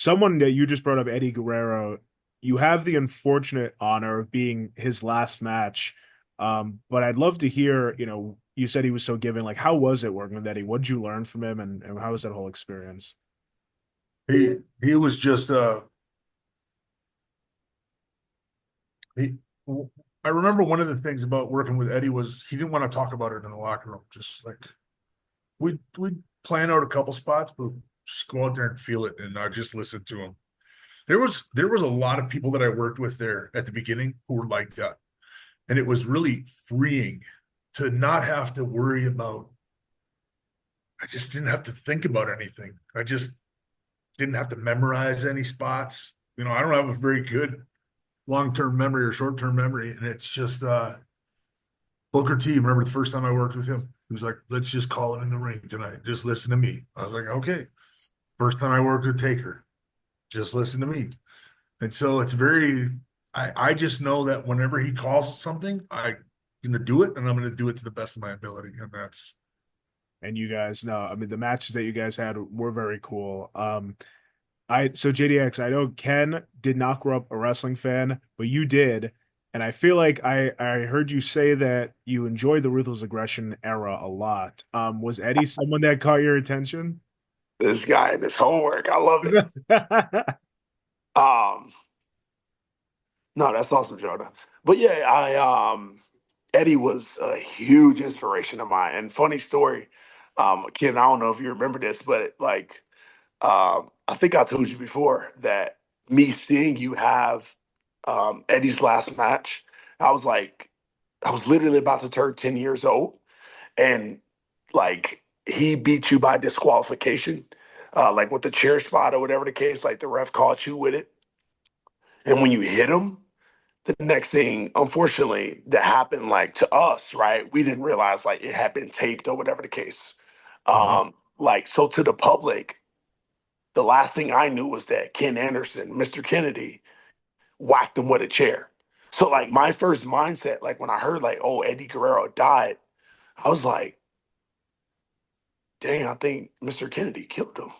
someone that you just brought up, Eddie Guerrero, you have the unfortunate honor of being his last match. But I'd love to hear, you said he was so giving. Like, how was it working with Eddie? What did you learn from him, and how was that whole experience? He was just he I remember one of the things about working with Eddie was he didn't want to talk about it in the locker room. Just like we'd plan out a couple spots, but just go out there and feel it and just listen to him. There was a lot of people that I worked with there at the beginning who were like that. And it was really freeing to not have to worry about. I just didn't have to think about anything. I just didn't have to memorize any spots. I don't have a very good long-term memory or short-term memory. And it's just Booker T. Remember the first time I worked with him? He was like, let's just call it in the ring tonight. Just listen to me. I was like, okay. First time I worked with Taker, just listen to me. And so it's very, I just know that whenever he calls something, I'm going to do it and I'm going to do it to the best of my ability. And that's, And you guys know, I mean, the matches that you guys had were very cool. So JDX, I know Ken did not grow up a wrestling fan, but you did. And I feel like I heard you say that you enjoyed the Ruthless Aggression era a lot. Was Eddie someone that caught your attention? This guy and his homework. I love it. Um, no, that's awesome, Jonah. But yeah, I Eddie was a huge inspiration of mine. And funny story, Ken, I don't know if you remember this, but like I think I told you before that me seeing you have Eddie's last match, I was like, I was literally about to turn 10 years old. And like he beat you by disqualification, like with the chair spot or whatever the case, like the ref caught you with it. And when you hit him, the next thing, unfortunately, that happened like to us, right? We didn't realize like it had been taped or whatever the case. Mhm. Like so to the public, the last thing I knew was that Ken Anderson, Mr. Kennedy, whacked him with a chair. So like my first mindset, like when I heard like, oh, Eddie Guerrero died, I was like, dang, I think Mr. Kennedy killed him.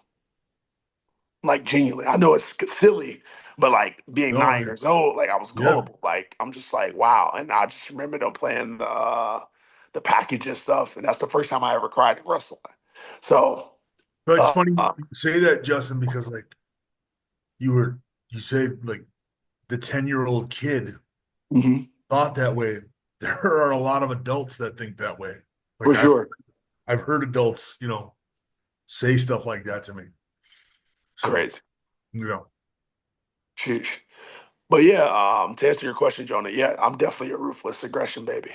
Like genuinely. I know it's silly, but like being no, 9 years old, like I was yeah. gullible. Like I'm just like, wow. And I just remember them playing the package and stuff. And that's the first time I ever cried in wrestling. So But it's uh, funny uh, you say that, Justin, because like you were, you say like the 10-year-old kid mhm, thought that way. There are a lot of adults that think that way. Like for sure. I've heard adults, say stuff like that to me. So, Crazy. you know, Sheesh. But yeah, to answer your question, Jonah, yeah, I'm definitely a ruthless aggression baby.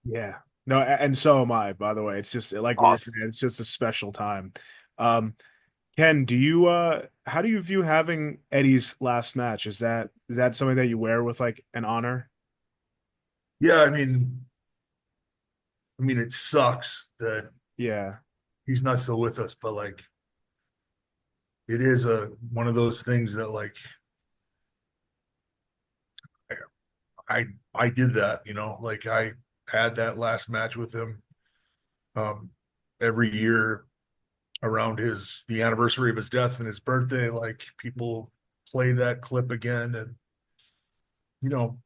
Yeah. No, and so am I, by the way. It's just like we were Awesome. saying, it's just a special time. Um, Ken, how do you view having Eddie's last match? Is that something that you wear with like an honor? yeah, I mean, it sucks that Yeah. he's not still with us, but like, it is one of those things that like, I I did that, like I had that last match with him, um, every year around the anniversary of his death and his birthday, like people play that clip again, and you know,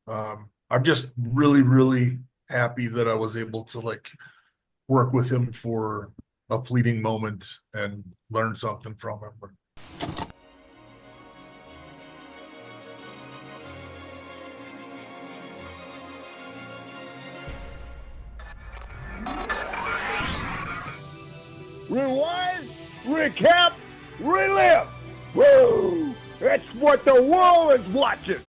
I'm just really, really happy that I was able to like work with him for a fleeting moment and learn something from him. Rewind, recap, relive. Whoa! That's what the world is watching.